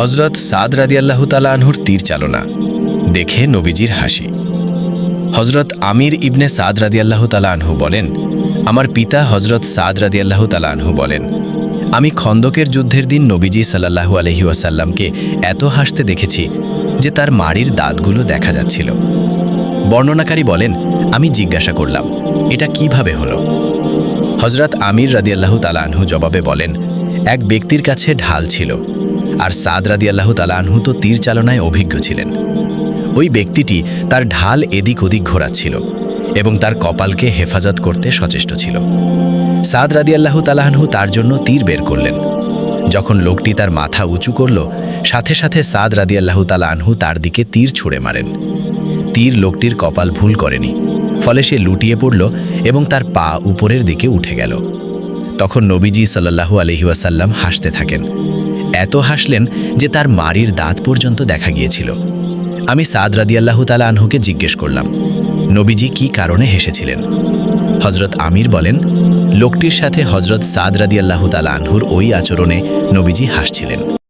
হজরত সাদ রাদিয়াল্লাহু তাআলা আনহুর তীর চালনা দেখে নবীজির হাসি। হজরত আমির ইবনে সাদ রাদিয়াল্লাহু তাআলা আনহু বলেন, আমার পিতা হজরত সাদ রাদিয়াল্লাহু তাআলা আনহু বলেন, আমি খন্দকের যুদ্ধের দিন নবীজি সাল্লাল্লাহু আলাইহি ওয়াসাল্লামকে এত হাসতে দেখেছি যে তার মাড়ির দাঁতগুলো দেখা যাচ্ছিল। বর্ণনাকারী বলেন, আমি জিজ্ঞাসা করলাম, এটা কিভাবে হলো? হজরত আমির রাদিয়াল্লাহু তাআলা আনহু জবাবে বলেন, এক ব্যক্তির কাছে ঢাল ছিল, আর সাদ রাদিয়াল্লাহু তাআলা আনহু তো তীর চালনায় অভিজ্ঞ ছিলেন। ওই ব্যক্তিটি তার ঢাল এদিক ওদিক ঘোরাচ্ছিল এবং তার কপালকে হেফাজত করতে সচেষ্ট ছিল। সাদ রাদিয়াল্লাহু তাআলা আনহু তার জন্য তীর বের করলেন। যখন লোকটি তার মাথা উঁচু করল, সাথে সাথে সাদ রাদিয়াল্লাহু তাআলা আনহু তার দিকে তীর ছুঁড়ে মারেন। তীর লোকটির কপাল ভুল করেনি, ফলে সে লুটিয়ে পড়ল এবং তার পা উপরের দিকে উঠে গেল। তখন নবীজি সাল্লাল্লাহু আলাইহি ওয়াসাল্লাম হাসতে থাকেন। এত হাসলেন যে তার মাড়ির দাঁত পর্যন্ত দেখা গিয়েছিল। আমি সাদ রাদিয়াল্লাহু তাআলা আনহুকে জিজ্ঞেস করলাম, নবীজি কি কারণে হেসেছিলেন? হজরত আমির বলেন, লোকটির সাথে হজরত সাদ রাদিয়াল্লাহু তাআলা আনহুর ওই আচরণে নবীজি হাসছিলেন।